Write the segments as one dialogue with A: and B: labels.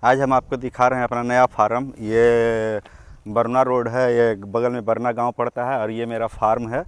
A: आज हम आपको दिखा रहे हैं अपना नया फार्म। ये बरना रोड है, ये बगल में बरना गांव पड़ता है और ये मेरा फार्म है।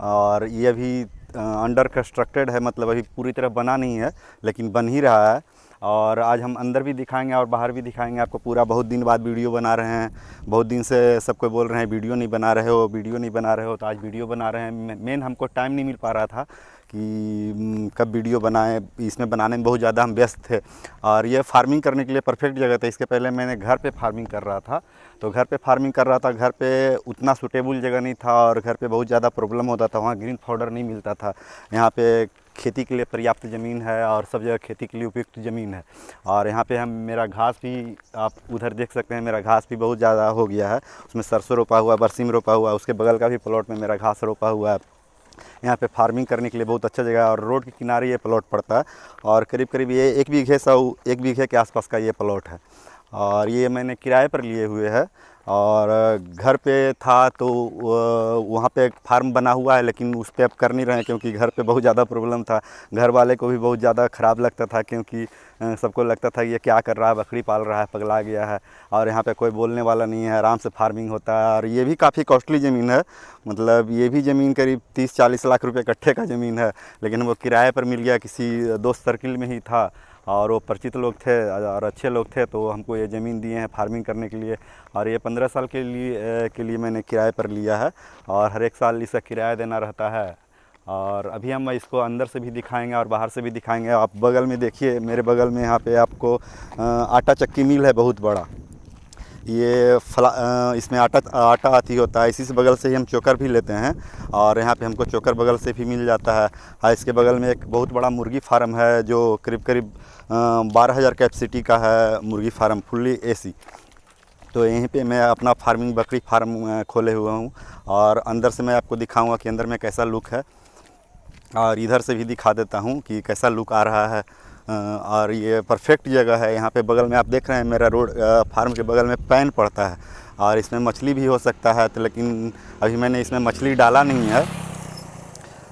A: और ये अभी अंडर कंस्ट्रक्टेड है, मतलब अभी पूरी तरह बना नहीं है लेकिन बन ही रहा है। और आज हम अंदर भी दिखाएंगे और बाहर भी दिखाएंगे आपको पूरा। बहुत दिन बाद वीडियो बना रहे हैं, बहुत दिन से सबको बोल रहे हैं वीडियो नहीं बना रहे हो, वीडियो नहीं बना रहे हो, तो आज वीडियो बना रहे हैं। मेन हमको टाइम नहीं मिल पा रहा था कि कब वीडियो बनाएं, इसमें बनाने में बहुत ज़्यादा हम व्यस्त थे। और ये फार्मिंग करने के लिए परफेक्ट जगह था। इसके पहले मैंने घर पे फार्मिंग कर रहा था, तो घर पे फार्मिंग कर रहा था, घर पे उतना सूटेबल जगह नहीं था और घर पे बहुत ज़्यादा प्रॉब्लम होता था। वहाँ ग्रीन पाउडर नहीं मिलता था। यहाँ पे खेती के लिए पर्याप्त ज़मीन है और सब जगह खेती के लिए उपयुक्त ज़मीन है। और यहाँ पे हम मेरा घास भी आप उधर देख सकते हैं, मेरा घास भी बहुत ज़्यादा हो गया है। उसमें सरसों रोपा हुआ, बरसीम रोपा हुआ, उसके बगल का भी प्लॉट में मेरा घास रोपा हुआ है। यहाँ पे फार्मिंग करने के लिए बहुत अच्छा जगह है और रोड के किनारे ये प्लॉट पड़ता है। और करीब करीब ये 1 बीघे के आसपास का ये प्लॉट है। और ये मैंने किराए पर लिए हुए है। और घर पे था तो वहाँ पे एक फार्म बना हुआ है, लेकिन उस पर अब कर नहीं रहे हैं क्योंकि घर पे बहुत ज़्यादा प्रॉब्लम था। घर वाले को भी बहुत ज़्यादा ख़राब लगता था क्योंकि सबको लगता था ये क्या कर रहा है, बकरी पाल रहा है, पगला गया है। और यहाँ पे कोई बोलने वाला नहीं है, आराम से फार्मिंग होता है। और ये भी काफ़ी कॉस्टली ज़मीन है, मतलब ये भी ज़मीन करीब 30-40 लाख रुपए कट्ठे का ज़मीन है। लेकिन वो किराए पर मिल गया, किसी दोस्त सर्किल में ही था और वो परिचित लोग थे और अच्छे लोग थे, तो हमको ये ज़मीन दिए हैं फार्मिंग करने के लिए। और ये 15 साल के लिए मैंने किराए पर लिया है और हर एक साल इसका किराया देना रहता है। और अभी हम इसको अंदर से भी दिखाएंगे और बाहर से भी दिखाएंगे। आप बगल में देखिए, मेरे बगल में यहाँ पे आपको आटा चक्की मिल है बहुत बड़ा। ये इसमें आटा आती होता है, इसी से बगल से ही हम चोकर भी लेते हैं और यहाँ पे हमको चोकर बगल से भी मिल जाता है। और इसके बगल में एक बहुत बड़ा मुर्गी फार्म है जो करीब करीब 12,000 कैपेसिटी का है मुर्गी फार्म, फुल्ली एसी। तो यहीं पे मैं अपना फार्मिंग बकरी फार्म खोले हुआ हूँ। और अंदर से मैं आपको दिखाऊंगा कि अंदर में कैसा लुक है और इधर से भी दिखा देता हूँ कि कैसा लुक आ रहा है। और ये परफेक्ट जगह है। यहाँ पे बगल में आप देख रहे हैं मेरा रोड फार्म के बगल में पैन पड़ता है और इसमें मछली भी हो सकता है, तो लेकिन अभी मैंने इसमें मछली डाला नहीं है।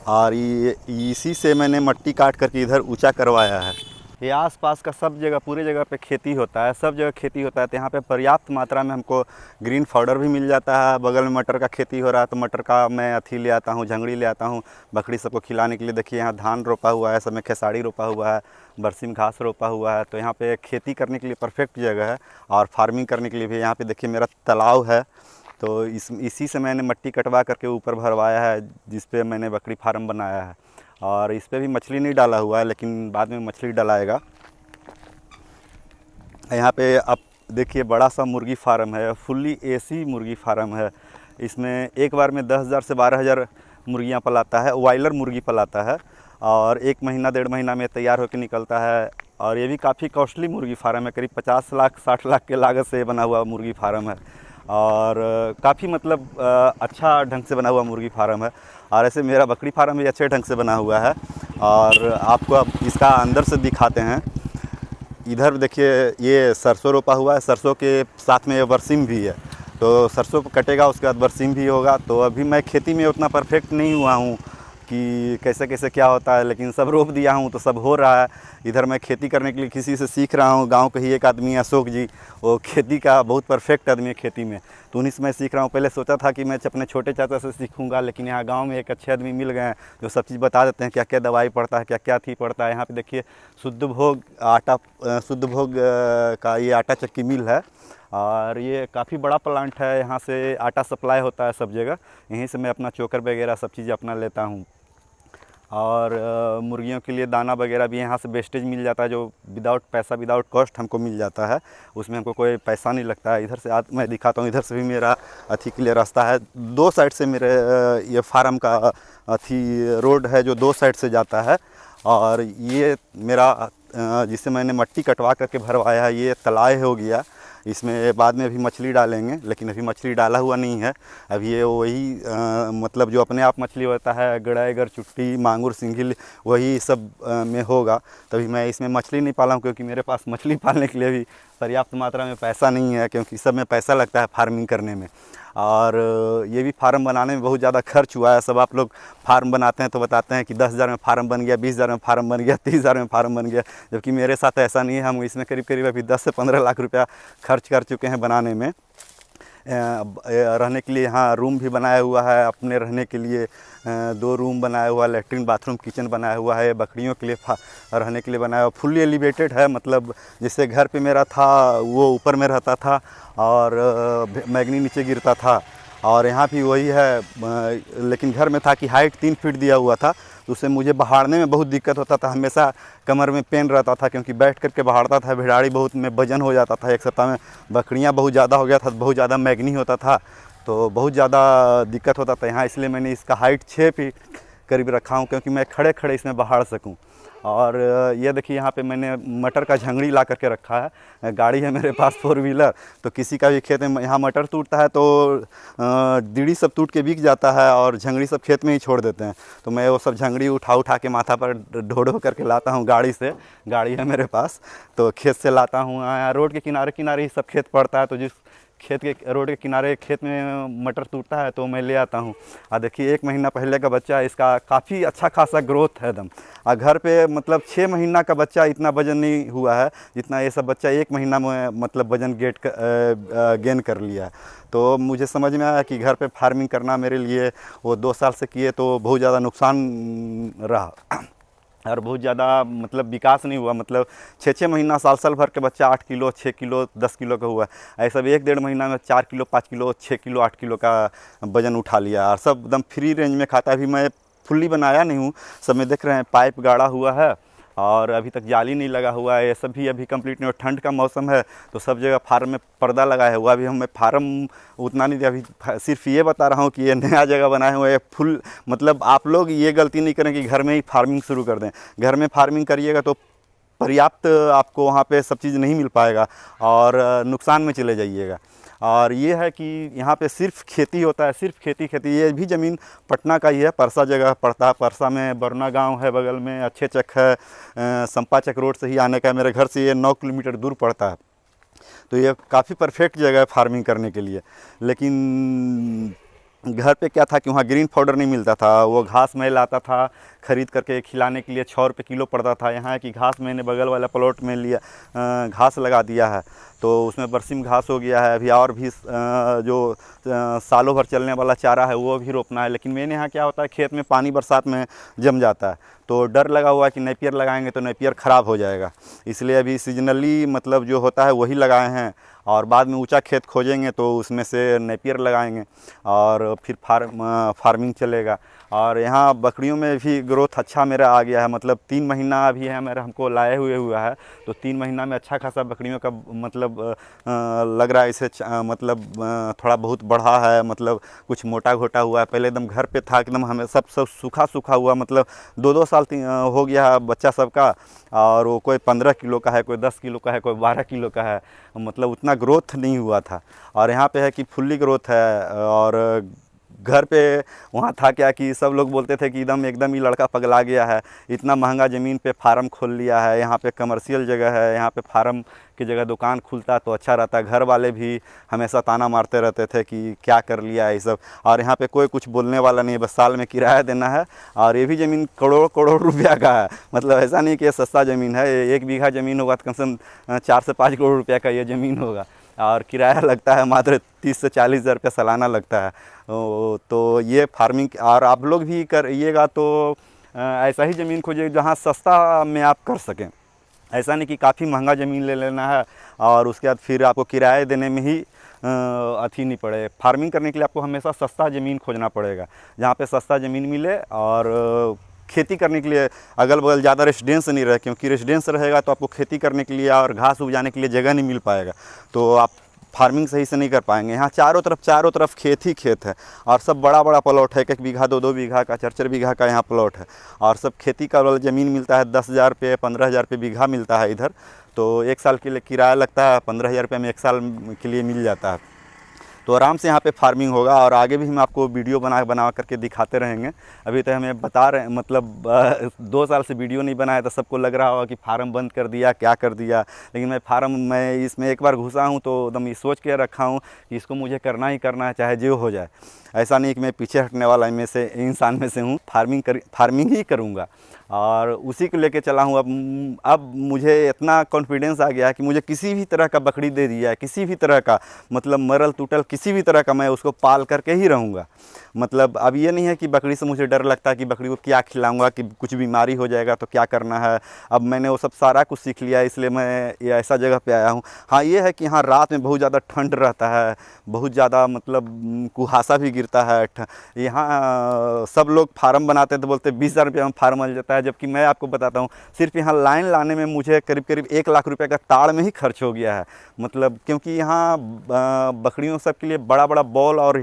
A: और ये इसी से मैंने मट्टी काट करके इधर ऊंचा करवाया है। ये आसपास का सब जगह, पूरी जगह पे खेती होता है, सब जगह खेती होता है। तो यहाँ पे पर्याप्त मात्रा में हमको ग्रीन पाउडर भी मिल जाता है। बगल में मटर का खेती हो रहा है तो मटर का मैं अथी ले आता हूँ, झंगड़ी ले आता हूँ बकरी सबको खिलाने के लिए। देखिए यहाँ धान रोपा हुआ है, सब में खेसाड़ी रोपा हुआ है, बरसीम घास रोपा हुआ है। तो यहाँ पे खेती करने के लिए परफेक्ट जगह है और फार्मिंग करने के लिए भी। यहाँ पे देखिए मेरा तालाब है, तो इसी से मैंने मट्टी कटवा करके ऊपर भरवाया है जिस पे मैंने बकरी फार्म बनाया है। और इस पर भी मछली नहीं डाला हुआ है, लेकिन बाद में मछली डलाएगा। यहाँ पे आप देखिए बड़ा सा मुर्गी फार्म है, फुल्ली एसी मुर्गी फार्म है। इसमें एक बार में 10,000 से 12,000 मुर्गियाँ पलाता है, वायलर मुर्गी पलाता है। और 1 महीना 1.5 महीना में तैयार होकर निकलता है। और ये भी काफ़ी कॉस्टली मुर्गी फार्म है, करीब 50 लाख 60 लाख के लागत से बना हुआ मुर्गी फार्म है। और काफ़ी मतलब अच्छा ढंग से बना हुआ मुर्गी फार्म है। और ऐसे मेरा बकरी फार्म भी अच्छे ढंग से बना हुआ है। और आपको अब इसका अंदर से दिखाते हैं। इधर देखिए ये सरसों रोपा हुआ है, सरसों के साथ में ये बरसीम भी है। तो सरसों कटेगा उसके बाद बरसीम भी होगा। तो अभी मैं खेती में उतना परफेक्ट नहीं हुआ हूँ कि कैसे कैसे क्या होता है, लेकिन सब रोप दिया हूँ तो सब हो रहा है। इधर मैं खेती करने के लिए किसी से सीख रहा हूँ। गांव के ही एक आदमी अशोक जी, वो खेती का बहुत परफेक्ट आदमी है खेती में, तो उन्हीं से मैं सीख रहा हूँ। पहले सोचा था कि मैं अपने छोटे चाचा से सीखूंगा, लेकिन यहाँ गांव में एक अच्छे आदमी मिल गए हैं जो सब चीज़ बता देते हैं, क्या क्या दवाई पड़ता है, क्या क्या थी पड़ता है। यहाँ पे देखिए शुद्ध भोग का ये आटा चक्की मिल है। और ये काफ़ी बड़ा प्लांट है, यहाँ से आटा सप्लाई होता है सब जगह। यहीं से मैं अपना चोकर वगैरह सब चीज़ अपना लेता हूँ। और मुर्गियों के लिए दाना वगैरह भी यहाँ से वेस्टेज मिल जाता है, जो विदाउट कॉस्ट हमको मिल जाता है। उसमें हमको कोई पैसा नहीं लगता है। इधर से मैं दिखाता हूँ, इधर से भी मेरा अथी के लिए रास्ता है। 2 साइड से मेरे ये फार्म का अथी रोड है जो 2 साइड से जाता है। और ये मेरा जिसे मैंने मट्टी कटवा करके भरवाया है, ये तलाय हो गया। इसमें बाद में अभी मछली डालेंगे, लेकिन अभी मछली डाला हुआ नहीं है। अभी ये वही मतलब जो अपने आप मछली होता है, गड़ाई, गरचुट्टी, मांगुर, सिंघिल, वही सब में होगा। तभी मैं इसमें मछली नहीं पाला हूँ क्योंकि मेरे पास मछली पालने के लिए भी पर्याप्त मात्रा में पैसा नहीं है, क्योंकि सब में पैसा लगता है फार्मिंग करने में। और ये भी फार्म बनाने में बहुत ज़्यादा खर्च हुआ है। सब आप लोग फार्म बनाते हैं तो बताते हैं कि 10,000 में फार्म बन गया, 20,000 में फार्म बन गया, 30,000 में फार्म बन गया, जबकि मेरे साथ ऐसा नहीं है। हम इसमें करीब करीब अभी 10 से 15 लाख रुपया खर्च कर चुके हैं बनाने में। रहने के लिए यहाँ रूम भी बनाया हुआ है, अपने रहने के लिए 2 रूम बनाया हुआ है, लेटरिन बाथरूम किचन बनाया हुआ है, बकरियों के लिए रहने के लिए बनाया हुआ, फुल्ली एलिवेटेड है। मतलब जिससे घर पे मेरा था वो ऊपर में रहता था और मैगनी नीचे गिरता था, और यहाँ भी वही है। लेकिन घर में था कि हाइट 3 फीट दिया हुआ था, तो उससे मुझे बहाड़ने में बहुत दिक्कत होता था। हमेशा कमर में पेन रहता था क्योंकि बैठ करके बहाड़ता था। भेड़ाड़ी बहुत में वजन हो जाता था, एक सप्ताह में बकरियां बहुत ज़्यादा हो गया था, बहुत ज़्यादा मैगनी होता था, तो बहुत ज़्यादा दिक्कत होता था यहाँ। इसलिए मैंने इसका हाइट 6 फीट करीब रखा हूँ क्योंकि मैं खड़े खड़े इसमें बहाड़ सकूँ। और ये देखिए यहाँ पे मैंने मटर का झंगड़ी ला करके रखा है। गाड़ी है मेरे पास 4 व्हीलर, तो किसी का भी खेत में यहाँ मटर टूटता है तो दीड़ी सब टूट के बिक जाता है और झंगड़ी सब खेत में ही छोड़ देते हैं। तो मैं वो सब झंगड़ी उठा के माथा पर ढो ढो करके लाता हूँ गाड़ी से। गाड़ी है मेरे पास तो खेत से लाता हूँ। रोड के किनारे किनारे ही सब खेत पड़ता है, तो जिस खेत के रोड के किनारे खेत में मटर टूटता है तो मैं ले आता हूँ। देखिए 1 महीना पहले का बच्चा, इसका काफ़ी अच्छा खासा ग्रोथ है एकदम। घर पे मतलब 6 महीना का बच्चा इतना वजन नहीं हुआ है जितना ये सब बच्चा 1 महीना में मतलब वजन गेन कर लिया है। तो मुझे समझ में आया कि घर पे फार्मिंग करना मेरे लिए, वो 2 साल से किए तो बहुत ज़्यादा नुकसान रहा और बहुत ज़्यादा मतलब विकास नहीं हुआ। मतलब 6-6 महीना साल भर के बच्चा 8 किलो 6 किलो 10 किलो का हुआ है। ऐसा भी 1-1.5 महीना में 4 किलो 5 किलो 6 किलो 8 किलो का वजन उठा लिया और सब एकदम फ्री रेंज में खाता है। अभी मैं फुल्ली बनाया नहीं हूँ, सब में देख रहे हैं पाइप गाड़ा हुआ है और अभी तक जाली नहीं लगा हुआ है। ये सब भी अभी कंप्लीट नहीं हुआ। ठंड का मौसम है तो सब जगह फार्म में पर्दा लगाया हुआ। अभी हमें फार्म उतना नहीं दिया, अभी सिर्फ ये बता रहा हूँ कि ये नया जगह बनाए हुए है फुल। मतलब आप लोग ये गलती नहीं करें कि घर में ही फार्मिंग शुरू कर दें। घर में फार्मिंग करिएगा तो पर्याप्त आपको वहाँ पे सब चीज़ नहीं मिल पाएगा और नुकसान में चले जाइएगा। और ये है कि यहाँ पे सिर्फ खेती होता है, सिर्फ खेती। ये भी ज़मीन पटना का ही है, परसा जगह पड़ता है। परसा में बरना गांव है, बगल में अच्छे चक है, संपा चक रोड से ही आने का। मेरे घर से ये 9 किलोमीटर दूर पड़ता है, तो ये काफ़ी परफेक्ट जगह है फार्मिंग करने के लिए। लेकिन घर पे क्या था कि वहाँ ग्रीन पाउडर नहीं मिलता था, वो घास मैं लाता था ख़रीद करके खिलाने के लिए, 6 रुपये किलो पड़ता था। यहाँ की घास मैंने बगल वाला प्लॉट में लिया, घास लगा दिया है तो उसमें बरसीम घास हो गया है। अभी और भी जो सालों भर चलने वाला चारा है वो भी रोपना है। लेकिन मैंने यहाँ क्या होता है, खेत में पानी बरसात में जम जाता है तो डर लगा हुआ है कि नेपियर लगाएंगे तो नेपियर ख़राब हो जाएगा। इसलिए अभी सीजनली मतलब जो होता है वही लगाए हैं और बाद में ऊंचा खेत खोजेंगे तो उसमें से नेपियर लगाएंगे और फिर फार्मिंग चलेगा। और यहाँ बकरियों में भी ग्रोथ अच्छा मेरा आ गया है। मतलब 3 महीना अभी है मेरा, हमको लाए हुआ है तो 3 महीना में अच्छा खासा बकरियों का मतलब लग रहा है इसे मतलब थोड़ा बहुत बढ़ा है। मतलब कुछ मोटा घोटा हुआ है। पहले एकदम घर पे था एकदम हमें सब सूखा सूखा हुआ। मतलब 2-2 साल हो गया है बच्चा सबका, और वो कोई 15 किलो का है, कोई 10 किलो का है, कोई 12 किलो का है। मतलब उतना ग्रोथ नहीं हुआ था। और यहाँ पे है कि फुल्ली ग्रोथ है। और घर पे वहाँ था क्या कि सब लोग बोलते थे कि एकदम ही लड़का पगला गया है, इतना महंगा ज़मीन पे फार्म खोल लिया है। यहाँ पे कमर्शियल जगह है, यहाँ पे फार्म की जगह दुकान खुलता तो अच्छा रहता। घर वाले भी हमेशा ताना मारते रहते थे कि क्या कर लिया है ये सब। और यहाँ पे कोई कुछ बोलने वाला नहीं है, बस साल में किराया देना है। और ये भी ज़मीन करोड़ रुपया का है। मतलब ऐसा नहीं कि ये सस्ता ज़मीन है। 1 बीघा ज़मीन होगा तो कम से कम 4 से 5 करोड़ रुपया का ये ज़मीन होगा। और किराया लगता है मात्र 30 से 40 हज़ार रुपया सालाना लगता है। तो ये फार्मिंग, और आप लोग भी करिएगा तो ऐसा ही ज़मीन खोजिए जहाँ सस्ता में आप कर सकें। ऐसा नहीं कि काफ़ी महंगा ज़मीन ले लेना है और उसके बाद फिर आपको किराए देने में ही अथी नहीं पड़े। फार्मिंग करने के लिए आपको हमेशा सस्ता ज़मीन खोजना पड़ेगा, जहाँ पे सस्ता ज़मीन मिले और खेती करने के लिए अगल बगल ज़्यादा रेसिडेंस नहीं रहे। क्योंकि रेसिडेंस रहेगा तो आपको खेती करने के लिए और घास उगाने के लिए जगह नहीं मिल पाएगा, तो आप फार्मिंग सही से नहीं कर पाएंगे। यहाँ चारों तरफ खेत ही खेत है और सब बड़ा प्लॉट है। 1-1 बीघा 2-2 बीघा का 4-4 बीघा का यहाँ प्लॉट है और सब खेती का वाला ज़मीन मिलता है। 10,000 रुपये 15,000 रुपये बीघा मिलता है इधर। तो 1 साल के लिए किराया लगता है 15,000 रुपये में 1 साल के लिए मिल जाता है। तो आराम से यहाँ पे फार्मिंग होगा और आगे भी हम आपको वीडियो बना करके दिखाते रहेंगे। अभी तो हमें बता रहे हैं, मतलब 2 साल से वीडियो नहीं बनाया, तो सबको लग रहा होगा कि फार्म बंद कर दिया, क्या कर दिया। लेकिन मैं इसमें एक बार घुसा हूँ तो एकदम ये सोच के रखा हूँ कि इसको मुझे करना ही करना है, चाहे जो हो जाए। ऐसा नहीं कि मैं पीछे हटने वाला इंसान में से हूँ। फार्मिंग ही करूँगा और उसी को लेके चला हूँ। अब मुझे इतना कॉन्फिडेंस आ गया है कि मुझे किसी भी तरह का बकरी दे दिया है, किसी भी तरह का, मतलब मरल टूटल किसी भी तरह का, मैं उसको पाल करके ही रहूँगा। मतलब अब ये नहीं है कि बकरी से मुझे डर लगता है कि बकरी को क्या खिलाऊंगा, कि कुछ बीमारी हो जाएगा तो क्या करना है। अब मैंने वो सब सारा कुछ सीख लिया, इसलिए मैं ये ऐसा जगह पे आया हूँ। हाँ, ये है कि यहाँ रात में बहुत ज़्यादा ठंड रहता है, बहुत ज़्यादा मतलब कुहासा भी गिरता है। यहाँ सब लोग फार्म बनाते हैं तो बोलते हैं 20,000 रुपये में फार्म मिल जाता है, जबकि मैं आपको बताता हूँ सिर्फ यहाँ लाइन लाने में मुझे करीब करीब 1 लाख रुपये का ताड़ में ही खर्च हो गया है। मतलब क्योंकि यहाँ बकरियों सब के लिए बड़ा बड़ा बॉल और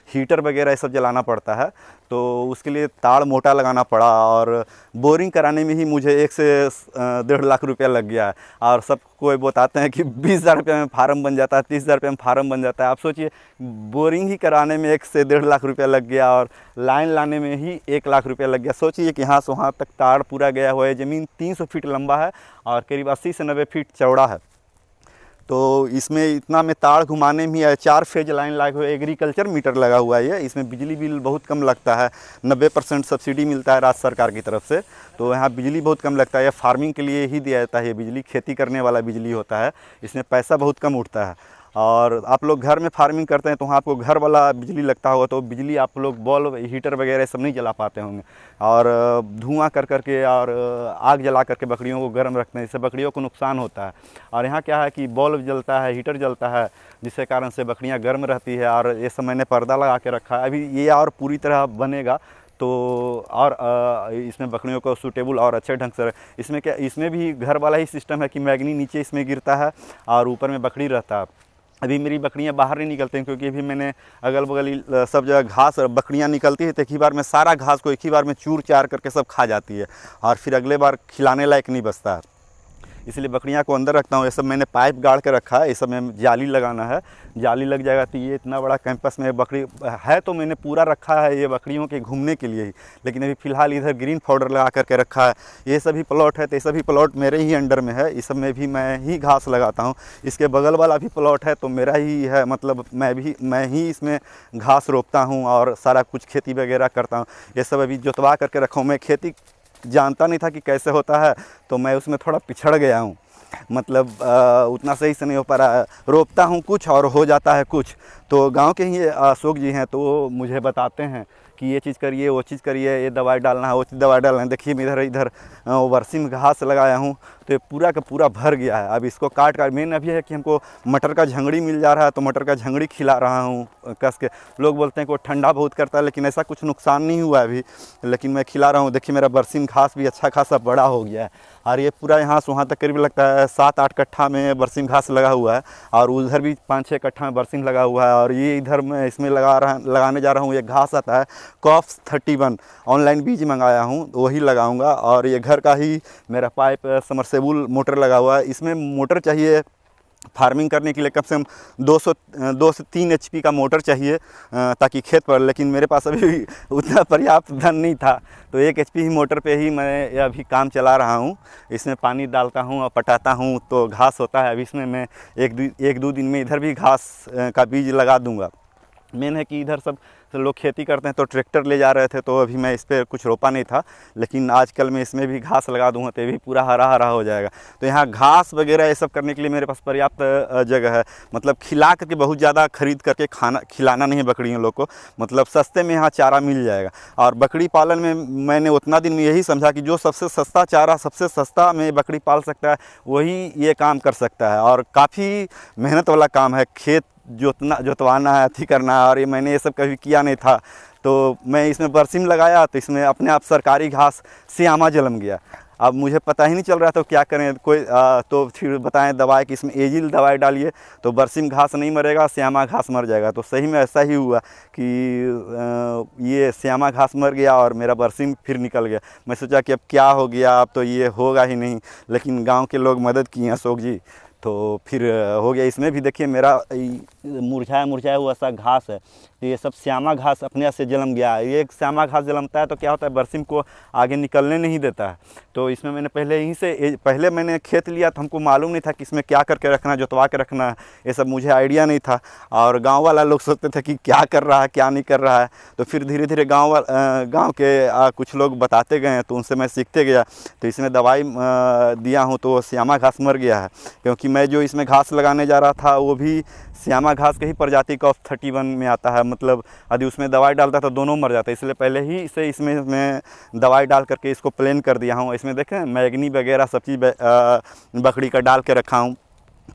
A: हीटर वगैरह ये सब जलाना पड़ता है, तो उसके लिए ताड़ मोटा लगाना पड़ा और बोरिंग कराने में ही मुझे 1 से 1.5 लाख रुपया लग गया है। और सब कोई बताते हैं कि 20,000 रुपये में फार्म बन जाता है, 30,000 रुपये में फार्म बन जाता है। आप सोचिए, बोरिंग ही कराने में 1 से 1.5 लाख रुपया लग गया और लाइन लाने में ही 1 लाख रुपया लग गया। सोचिए कि यहाँ से वहाँ तक ताड़ पूरा गया हुआ है। ज़मीन 300 फीट लंबा है और करीब 80 से 90 फीट चौड़ा है। तो इसमें इतना में ताड़ घुमाने में 4 फेज लाइन लगे हुए, एग्रीकल्चर मीटर लगा हुआ है। इसमें बिजली बिल बहुत कम लगता है, 90% सब्सिडी मिलता है राज्य सरकार की तरफ से, तो यहाँ बिजली बहुत कम लगता है। यह फार्मिंग के लिए ही दिया जाता है, ये बिजली खेती करने वाला बिजली होता है, इसमें पैसा बहुत कम उठता है। और आप लोग घर में फार्मिंग करते हैं तो वहाँ आपको घर वाला बिजली लगता होगा, तो बिजली आप लोग बॉल्ब हीटर वगैरह सब नहीं जला पाते होंगे और धुआं कर करके और आग जला करके बकरियों को गर्म रखते हैं, इससे बकरियों को नुकसान होता है। और यहाँ क्या है कि बॉल्ब जलता है, हीटर जलता है, जिसके कारण से बकरियाँ गर्म रहती है। और ये सब मैंने पर्दा लगा के रखा है, अभी ये और पूरी तरह बनेगा तो और इसमें बकरियों को सूटेबल और अच्छे ढंग से इसमें क्या, इसमें भी घर वाला ही सिस्टम है कि मैगनी नीचे इसमें गिरता है और ऊपर में बकरी रहता है। अभी मेरी बकरियां बाहर नहीं निकलती हैं क्योंकि अभी मैंने अगल बगल सब जगह घास, बकरियां निकलती है तो एक ही बार में सारा घास को एक ही बार में चूर चार करके सब खा जाती है और फिर अगले बार खिलाने लायक नहीं बचता है। इसलिए बकरियां को अंदर रखता हूँ। ये सब मैंने पाइप गाड़ के रखा है, इस सब में जाली लगाना है, जाली लग जाएगा तो ये इतना बड़ा कैंपस में बकरी है तो मैंने पूरा रखा है ये बकरियों के घूमने के लिए ही। लेकिन अभी फ़िलहाल इधर ग्रीन पाउडर लगा करके रखा है। ये सभी प्लॉट है तो ये सभी प्लॉट मेरे ही अंडर में है, इस सब में भी मैं ही घास लगाता हूँ। इसके बगल वाला भी प्लॉट है तो मेरा ही है, मतलब मैं ही इसमें घास रोपता हूँ और सारा कुछ खेती वगैरह करता हूँ। ये सब अभी जोतवा करके रखा हूँ। मैं खेती जानता नहीं था कि कैसे होता है, तो मैं उसमें थोड़ा पिछड़ गया हूँ, मतलब उतना सही से नहीं हो पा रहा है। रोपता हूँ कुछ और हो जाता है कुछ। तो गांव के ही अशोक जी हैं तो मुझे बताते हैं कि ये चीज़ करिए, वो चीज़ करिए, ये दवाई डालना है, वो चीज़ दवाई डालना है। देखिए मैं इधर वर्षी में घास लगाया हूँ तो ये पूरा का पूरा भर गया है। अब इसको काट मेन अभी है कि हमको मटर का झंगड़ी मिल जा रहा है तो मटर का झंगड़ी खिला रहा हूँ कस के। लोग बोलते हैं कि वो ठंडा बहुत करता है, लेकिन ऐसा कुछ नुकसान नहीं हुआ अभी, लेकिन मैं खिला रहा हूँ। देखिए मेरा बरसी में घास भी अच्छा खासा बड़ा हो गया है और ये पूरा यहाँ से वहाँ तक करीब लगता है 7-8 कट्ठा में बरसीम घास लगा हुआ है और उधर भी 5-6 कट्ठा में बरसीम लगा हुआ है। और ये इधर मैं इसमें लगाने जा रहा हूँ। ये घास आता है कॉप्स 31, ऑनलाइन बीज मंगाया हूँ, वही लगाऊंगा। और ये घर का ही मेरा पाइप समरसेबुल मोटर लगा हुआ है। इसमें मोटर चाहिए फार्मिंग करने के लिए कम से कम 2 से 3 HP का मोटर चाहिए ताकि खेत पर, लेकिन मेरे पास अभी उतना पर्याप्त धन नहीं था तो 1 HP ही मोटर पे ही मैं अभी काम चला रहा हूँ। इसमें पानी डालता हूँ और पटाता हूँ तो घास होता है। अभी इसमें मैं 1-2 दिन में इधर भी घास का बीज लगा दूँगा। मेन है कि इधर सब लोग खेती करते हैं तो ट्रैक्टर ले जा रहे थे तो अभी मैं इस पर कुछ रोपा नहीं था, लेकिन आजकल मैं इसमें भी घास लगा दूँगा तो ये भी पूरा हरा हरा हो जाएगा। तो यहाँ घास वगैरह ये सब करने के लिए मेरे पास पर्याप्त जगह है। मतलब खिला करके बहुत ज़्यादा खरीद करके खिलाना नहीं है बकरियों लोग को, मतलब सस्ते में यहाँ चारा मिल जाएगा। और बकरी पालन में मैंने उतना दिन में यही समझा कि जो सबसे सस्ता चारा, सबसे सस्ता में बकरी पाल सकता है वही ये काम कर सकता है। और काफ़ी मेहनत वाला काम है, खेत जोतवाना है, अथी करना है, और ये मैंने ये सब कभी किया नहीं था। तो मैं इसमें बरसीम लगाया तो इसमें अपने आप सरकारी घास श्यामा जलम गया। अब मुझे पता ही नहीं चल रहा था क्या करें, तो फिर बताएं दवाई कि इसमें एजिल दवाई डालिए तो बरसीम घास नहीं मरेगा, श्यामा घास मर जाएगा। तो सही में ऐसा ही हुआ कि ये श्यामा घास मर गया और मेरा बरसीम फिर निकल गया। मैं सोचा कि अब क्या हो गया, अब तो ये होगा ही नहीं, लेकिन गाँव के लोग मदद किए अशोक जी, तो फिर हो गया। इसमें भी देखिए मेरा मुरझाया मुरझाया हुआ सा घास है, तो ये सब श्यामा घास अपने आप से जन्म गया है। ये श्यामा घास जन्मता है तो क्या होता है, बरसिम को आगे निकलने नहीं देता है। तो इसमें मैंने पहले मैंने खेत लिया तो हमको मालूम नहीं था कि इसमें क्या करके रखना है, जोतवा के रखना है, ये सब मुझे आइडिया नहीं था। और गांव वाला लोग सोचते थे कि क्या कर रहा है क्या नहीं कर रहा है। तो फिर धीरे धीरे गांव के कुछ लोग बताते गए, तो उनसे मैं सीखते गया। तो इसमें दवाई दिया हूँ तो श्यामा घास मर गया है, क्योंकि मैं जो इसमें घास लगाने जा रहा था वो भी श्यामा घास के ही प्रजाति का 31 में आता है। मतलब यदि उसमें दवाई डालता तो दोनों मर जाते, इसलिए पहले ही इसे इसमें मैं दवाई डाल करके इसको प्लेन कर दिया हूँ। इसमें देखें मैग्नी वगैरह सब चीज़ बकरी का डाल के रखा हूँ,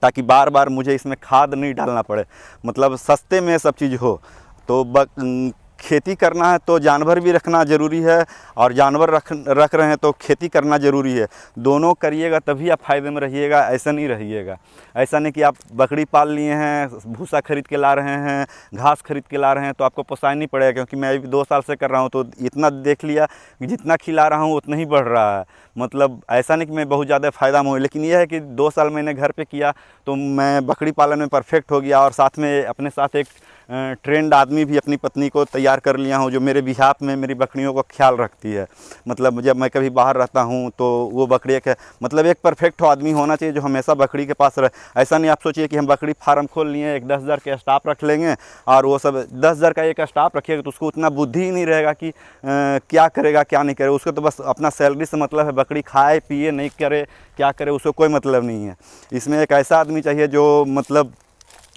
A: ताकि बार बार मुझे इसमें खाद नहीं डालना पड़े, मतलब सस्ते में सब चीज़ हो। तो खेती करना है तो जानवर भी रखना ज़रूरी है, और जानवर रख रहे हैं तो खेती करना ज़रूरी है। दोनों करिएगा तभी आप फ़ायदे में रहिएगा, ऐसा नहीं रहिएगा। ऐसा नहीं कि आप बकरी पाल लिए हैं, भूसा खरीद के ला रहे हैं, घास खरीद के ला रहे हैं तो आपको पोसाय नहीं पड़ेगा। क्योंकि मैं अभी 2 साल से कर रहा हूँ तो इतना देख लिया कि जितना खिला रहा हूँ उतना ही बढ़ रहा है। मतलब ऐसा नहीं कि मैं बहुत ज़्यादा फ़ायदा में हूँ, लेकिन यह है कि 2 साल मैंने घर पे किया तो मैं बकरी पालन में परफेक्ट हो गया। और साथ में अपने साथ एक ट्रेंड आदमी भी अपनी पत्नी को तैयार कर लिया हूँ, जो मेरे बिहाफ में मेरी बकरियों का ख्याल रखती है। मतलब जब मैं कभी बाहर रहता हूँ तो वो बकरी मतलब एक परफेक्ट आदमी होना चाहिए जो हमेशा बकरी के पास रहे। ऐसा नहीं आप सोचिए कि हम बकरी फार्म खोल लिए, एक 10,000 के स्टाफ रख लेंगे और वो सब 10,000 का एक स्टाफ रखिएगा तो उसको उतना बुद्धि ही नहीं रहेगा कि क्या करेगा क्या नहीं करेगा। उसको तो बस अपना सैलरी से मतलब है, बकरी खाए पिए नहीं करे क्या करे उसको कोई मतलब नहीं है। इसमें एक ऐसा आदमी चाहिए जो मतलब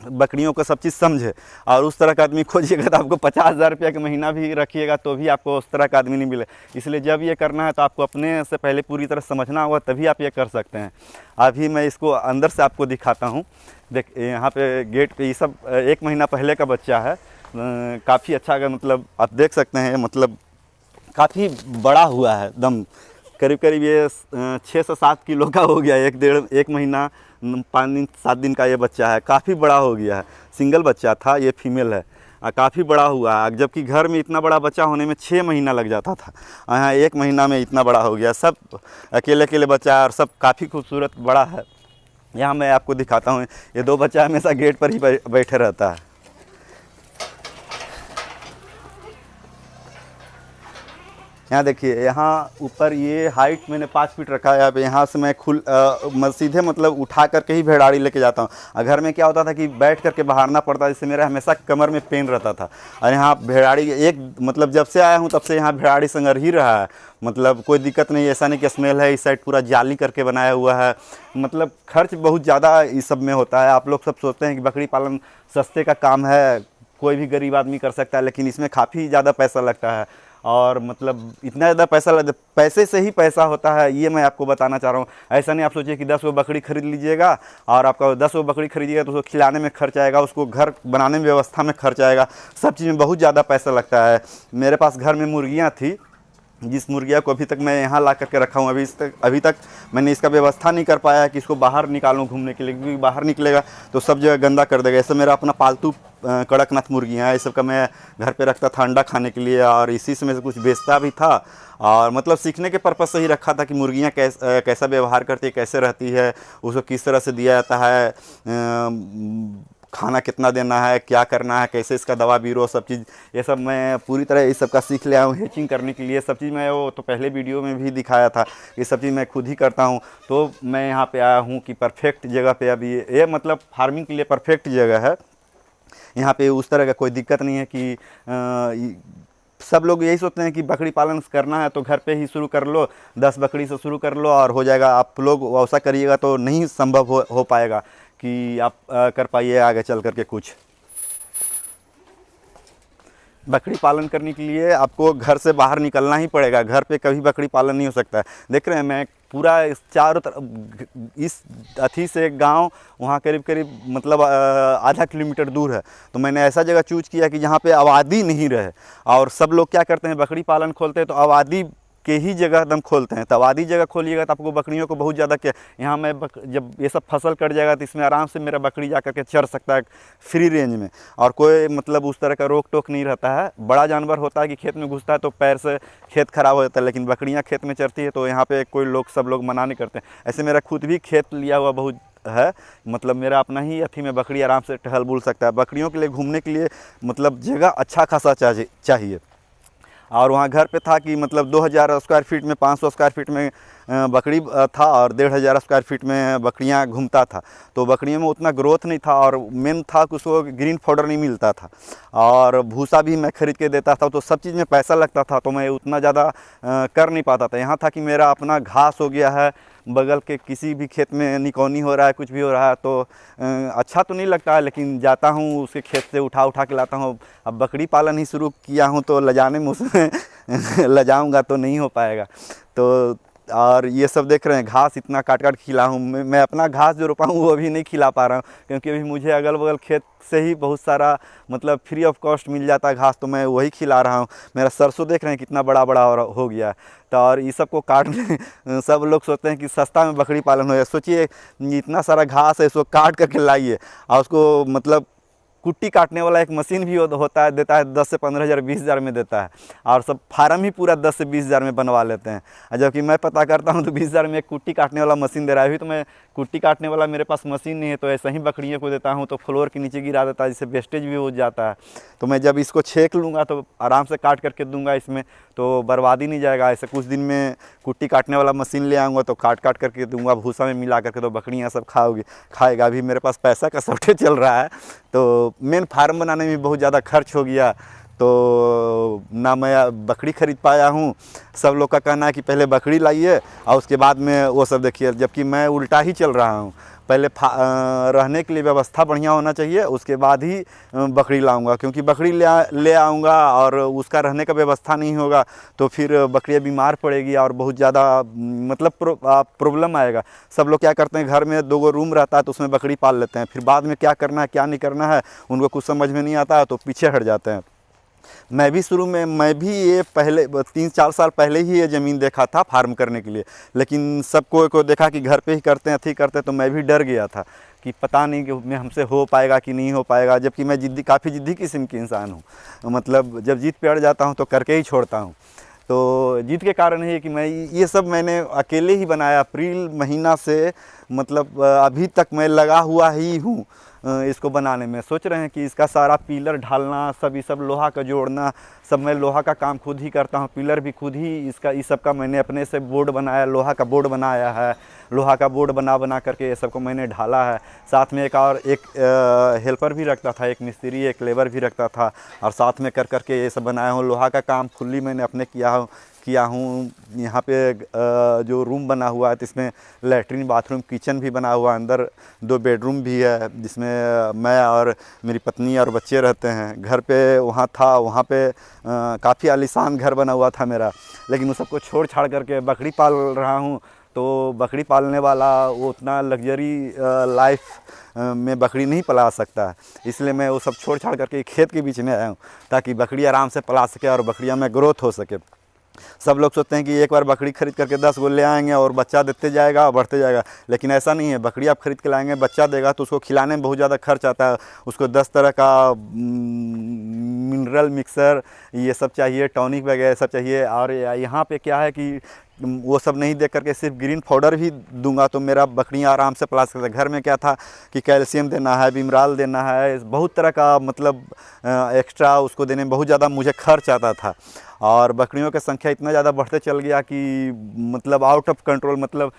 A: बकरियों को सब चीज़ समझे, और उस तरह का आदमी खोजिएगा तो आपको 50,000 रुपया का महीना भी रखिएगा तो भी आपको उस तरह का आदमी नहीं मिले। इसलिए जब ये करना है तो आपको अपने से पहले पूरी तरह समझना होगा, तभी आप ये कर सकते हैं। अभी मैं इसको अंदर से आपको दिखाता हूँ। देख यहाँ पे गेट पे ये सब 1 महीना पहले का बच्चा है, काफ़ी अच्छा है। मतलब आप देख सकते हैं, मतलब काफ़ी बड़ा हुआ है एकदम, करीब करीब ये 6 से 7 किलो का हो गया। 1 महीना 5-7 दिन का ये बच्चा है, काफ़ी बड़ा हो गया है। सिंगल बच्चा था, ये फीमेल है, काफ़ी बड़ा हुआ है। जबकि घर में इतना बड़ा बच्चा होने में 6 महीना लग जाता था, यहाँ 1 महीना में इतना बड़ा हो गया। सब अकेले अकेले बच्चा है और सब काफ़ी खूबसूरत बड़ा है। यहाँ मैं आपको दिखाता हूँ, ये 2 बच्चा हमेशा गेट पर ही बैठे रहता है। यहाँ देखिए, यहाँ ऊपर ये हाइट मैंने 5 फीट रखा है। अब यहाँ से मैं सीधे मतलब उठा करके ही भेड़ाड़ी लेके जाता हूँ। घर में क्या होता था कि बैठ करके बहारना पड़ता, जिससे मेरा हमेशा कमर में पेन रहता था। और यहाँ भेड़ाड़ी मतलब जब से आया हूँ तब से यहाँ भेड़ाड़ी संगर ही रहा है। मतलब कोई दिक्कत नहीं, ऐसा नहीं कि स्मेल है। इस साइड पूरा जाली करके बनाया हुआ है। मतलब खर्च बहुत ज़्यादा इस सब में होता है। आप लोग सब सोचते हैं कि बकरी पालन सस्ते का काम है, कोई भी गरीब आदमी कर सकता है, लेकिन इसमें काफ़ी ज़्यादा पैसा लगता है। और मतलब इतना ज़्यादा पैसे से ही पैसा होता है, ये मैं आपको बताना चाह रहा हूँ। ऐसा नहीं आप सोचिए कि 10 वो बकरी खरीद लीजिएगा और आपका 10 वो बकरी खरीदिएगा तो उसको खिलाने में खर्च आएगा, उसको घर बनाने में व्यवस्था में खर्च आएगा, सब चीज़ में बहुत ज़्यादा पैसा लगता है। मेरे पास घर में मुर्गियाँ थी, जिस मुर्गिया को अभी तक मैं यहाँ ला करके रखा हूँ। अभी तक मैंने इसका व्यवस्था नहीं कर पाया कि इसको बाहर निकालूँ घूमने के लिए, क्योंकि बाहर निकलेगा तो सब जगह गंदा कर देगा। ऐसे मेरा अपना पालतू कड़कनाथ मुर्गियाँ है, इस सब का मैं घर पे रखता था अंडा खाने के लिए, और इसी से मैं से कुछ बेचता भी था। और मतलब सीखने के पर्पज़ से ही रखा था कि मुर्गियाँ कैसा व्यवहार करती है, कैसे रहती है, उसको किस तरह से दिया जाता है, खाना कितना देना है, क्या करना है, कैसे इसका दवा बीरो, सब चीज़ ये सब मैं पूरी तरह इस सब का सीख लिया हूँ। हेचिंग करने के लिए सब चीज़ मैं वो तो पहले वीडियो में भी दिखाया था, ये सब चीज़ मैं खुद ही करता हूँ। तो मैं यहाँ पे आया हूँ कि परफेक्ट जगह पे अभी ये मतलब फार्मिंग के लिए परफेक्ट जगह है। यहाँ पे उस तरह का कोई दिक्कत नहीं है कि सब लोग यही सोचते हैं कि बकरी पालन करना है तो घर पे ही शुरू कर लो, 10 बकरी से शुरू कर लो और हो जाएगा। आप लोग वैसा करिएगा तो नहीं संभव हो पाएगा कि आप कर पाइए आगे चल करके कुछ। बकरी पालन करने के लिए आपको घर से बाहर निकलना ही पड़ेगा, घर पे कभी बकरी पालन नहीं हो सकता है। देख रहे हैं मैं पूरा इस चारों तरफ इस अथी से गांव वहाँ करीब करीब मतलब आधा किलोमीटर दूर है। तो मैंने ऐसा जगह चूज किया कि जहाँ पे आबादी नहीं रहे। और सब लोग क्या करते हैं, बकरी पालन खोलते हैं तो आबादी के ही जगह एकदम खोलते हैं। तो आबादी जगह खोलिएगा तो आपको बकरियों को बहुत ज़्यादा क्या, यहाँ मैं जब ये सब फसल कट जाएगा तो इसमें आराम से मेरा बकरी जा करके चर सकता है फ्री रेंज में, और कोई मतलब उस तरह का रोक टोक नहीं रहता है। बड़ा जानवर होता है कि खेत में घुसता है तो पैर से खेत खराब हो जाता है, लेकिन बकरियाँ खेत में चरती है तो यहाँ पे कोई लोग सब लोग मना नहीं करते। ऐसे मेरा खुद भी खेत लिया हुआ बहुत है, मतलब मेरा अपना ही अथी में बकरी आराम से टहल बुल सकता है। बकरियों के लिए घूमने के लिए मतलब जगह अच्छा खासा चाहिए। और वहाँ घर पे था कि मतलब 2000 स्क्वायर फीट में 500 स्क्वायर फीट में बकरी था और 1500 स्क्वायर फीट में बकरियाँ घूमता था। तो बकरियों में उतना ग्रोथ नहीं था और मेन था कि उसको ग्रीन पाउडर नहीं मिलता था और भूसा भी मैं ख़रीद के देता था, तो सब चीज़ में पैसा लगता था, तो मैं उतना ज़्यादा कर नहीं पाता था। यहाँ था कि मेरा अपना घास हो गया है, बगल के किसी भी खेत में निकौनी हो रहा है, कुछ भी हो रहा है, तो अच्छा तो नहीं लगता है, लेकिन जाता हूँ उसके खेत से उठा के लाता हूँ। अब बकरी पालन ही शुरू किया हूँ तो लजाने में उसमें लजाऊँगा तो नहीं हो पाएगा। तो और ये सब देख रहे हैं घास इतना काट काट खिला हूँ मैं अपना घास जो रोपा हूँ वो अभी नहीं खिला पा रहा हूँ, क्योंकि अभी मुझे अगल बगल खेत से ही बहुत सारा मतलब फ्री ऑफ कॉस्ट मिल जाता है घास, तो मैं वही खिला रहा हूँ। मेरा सरसों देख रहे हैं कितना बड़ा बड़ा हो गया है। तो और ये सब को काटने सब लोग सोचते हैं कि सस्ता में बकरी पालन हो जाए। सोचिए इतना सारा घास है, इसको काट करके लाइए और उसको मतलब कुट्टी काटने वाला एक मशीन भी होता है, देता है 10 से 15 हज़ार 20 हज़ार में देता है, और सब फार्म ही पूरा 10 से 20 हज़ार में बनवा लेते हैं। जबकि मैं पता करता हूँ तो 20 हज़ार में एक कुट्टी काटने वाला मशीन दे रहा है। अभी तो मैं कुट्टी काटने वाला मेरे पास मशीन नहीं है, तो ऐसे ही बकरियों को देता हूँ तो फ्लोर के नीचे गिरा देता है, जिससे वेस्टेज भी हो जाता है। तो मैं जब इसको छेक लूँगा तो आराम से काट करके दूंगा, इसमें तो बर्बादी नहीं जाएगा। ऐसे कुछ दिन में कुट्टी काटने वाला मशीन ले आऊँगा तो काट करके दूंगा, भूसा में मिला करके, तो बकरियाँ सब खाएगा। अभी मेरे पास पैसा का शॉर्टेज चल रहा है, तो मेन फार्म बनाने में बहुत ज़्यादा खर्च हो गया, तो ना मैं बकरी ख़रीद पाया हूँ। सब लोग का कहना है कि पहले बकरी लाइए और उसके बाद में वो सब देखिए, जबकि मैं उल्टा ही चल रहा हूँ। पहले रहने के लिए व्यवस्था बढ़िया होना चाहिए, उसके बाद ही बकरी लाऊंगा, क्योंकि बकरी ले आऊँगा और उसका रहने का व्यवस्था नहीं होगा तो फिर बकरियाँ बीमार पड़ेगी और बहुत ज़्यादा मतलब प्रॉब्लम आएगा। सब लोग क्या करते हैं, घर में 2 रूम रहता है तो उसमें बकरी पाल लेते हैं, फिर बाद में क्या करना है क्या नहीं करना है उनको कुछ समझ में नहीं आता है, तो पीछे हट जाते हैं। मैं भी शुरू में ये पहले 3-4 साल पहले ही ये ज़मीन देखा था फार्म करने के लिए, लेकिन सबको को देखा कि घर पे ही करते हैं, अथी करते हैं, तो मैं भी डर गया था कि पता नहीं कि मैं हमसे हो पाएगा कि नहीं हो पाएगा। जबकि मैं काफ़ी ज़िद्दी किस्म की इंसान हूँ, मतलब जब जीत पे अड़ जाता हूँ तो करके ही छोड़ता हूँ। तो जीत के कारण है कि मैं ये सब मैंने अकेले ही बनाया। अप्रैल महीना से मतलब अभी तक मैं लगा हुआ ही हूँ इसको बनाने में। सोच रहे हैं कि इसका सारा पिलर ढालना, ये सब लोहा का जोड़ना, सब मैं लोहा का काम खुद ही करता हूँ। पिलर भी खुद ही इस सब का मैंने अपने से बोर्ड बनाया, लोहा का बोर्ड बनाया है। लोहा का बोर्ड बना करके ये सब को मैंने ढाला है। साथ में एक हेल्पर भी रखता था, एक मिस्त्री, एक लेबर भी रखता था, और साथ में करके ये सब बनाया हूँ। लोहा का काम फुल्ली मैंने अपने किया हूँ। यहाँ पे जो रूम बना हुआ है तो इसमें लैट्रिन, बाथरूम, किचन भी बना हुआ है। अंदर 2 बेडरूम भी है जिसमें मैं और मेरी पत्नी और बच्चे रहते हैं। घर पे वहाँ पे काफ़ी आलीशान घर बना हुआ था मेरा, लेकिन उस सबको छोड़ छाड़ करके बकरी पाल रहा हूँ। तो बकरी पालने वाला वो उतना लग्जरी लाइफ में बकरी नहीं पला सकता है, इसलिए मैं वो सब छोड़ छाड़ करके खेत के बीच में आया हूँ ताकि बकरी आराम से पला सके और बकरियाँ में ग्रोथ हो सके। सब लोग सोचते हैं कि एक बार बकरी खरीद करके 10 गो ले आएंगे और बच्चा देते जाएगा और बढ़ते जाएगा, लेकिन ऐसा नहीं है। बकरी आप खरीद के लाएंगे, बच्चा देगा तो उसको खिलाने में बहुत ज़्यादा खर्च आता है। उसको 10 तरह का मिनरल मिक्सर ये सब चाहिए, टॉनिक वगैरह सब चाहिए। और यहाँ पे क्या है कि वो सब नहीं देख करके सिर्फ ग्रीन पाउडर भी दूंगा तो मेरा बकरियां आराम से पला सकते हैं। घर में क्या था कि कैल्शियम देना है, बिमराल देना है, बहुत तरह का मतलब एक्स्ट्रा उसको देने में बहुत ज़्यादा मुझे खर्च आता था। और बकरियों की संख्या इतना ज़्यादा बढ़ते चल गया कि मतलब आउट ऑफ कंट्रोल, मतलब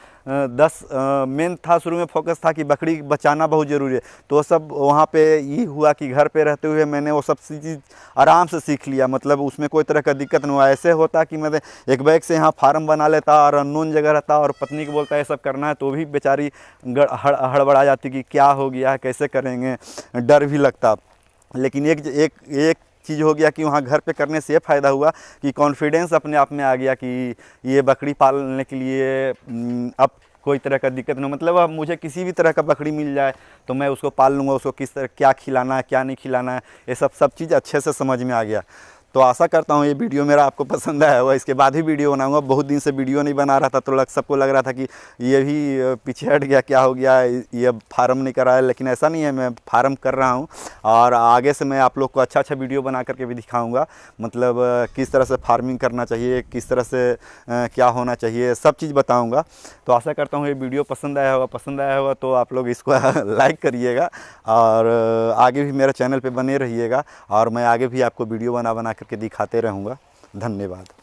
A: 10 मेन था। शुरू में फोकस था कि बकरी बचाना बहुत ज़रूरी है, तो सब वहाँ पे ये हुआ कि घर पे रहते हुए मैंने वो सब चीज़ आराम से सीख लिया। मतलब उसमें कोई तरह का दिक्कत नहीं हुआ। ऐसे होता कि मैं एक बैग से यहाँ फार्म बना लेता और अननोन जगह रहता और पत्नी को बोलता है ये सब करना है, तो भी बेचारी हड़बड़ा जाती कि क्या हो गया है, कैसे करेंगे, डर भी लगता। लेकिन एक चीज़ हो गया कि वहाँ घर पे करने से ये फ़ायदा हुआ कि कॉन्फिडेंस अपने आप में आ गया कि ये बकरी पालने के लिए अब कोई तरह का दिक्कत नहीं। मतलब अब मुझे किसी भी तरह का बकरी मिल जाए तो मैं उसको पाल लूँगा। उसको किस तरह क्या खिलाना है क्या नहीं खिलाना है, ये सब चीज़ अच्छे से समझ में आ गया। तो आशा करता हूँ ये वीडियो मेरा आपको पसंद आया होगा। इसके बाद ही वीडियो बनाऊंगा। बहुत दिन से वीडियो नहीं बना रहा था तो सबको लग रहा था कि ये भी पीछे हट गया, क्या हो गया, ये फार्म नहीं कर रहा है। लेकिन ऐसा नहीं है, मैं फार्म कर रहा हूँ और आगे से मैं आप लोग को अच्छा वीडियो बना करके भी दिखाऊँगा। मतलब किस तरह से फार्मिंग करना चाहिए, किस तरह से क्या होना चाहिए, सब चीज़ बताऊँगा। तो आशा करता हूँ ये वीडियो पसंद आया होगा तो आप लोग इसको लाइक करिएगा और आगे भी मेरे चैनल पे बने रहिएगा और मैं आगे भी आपको वीडियो बना करके दिखाते रहूँगा। धन्यवाद।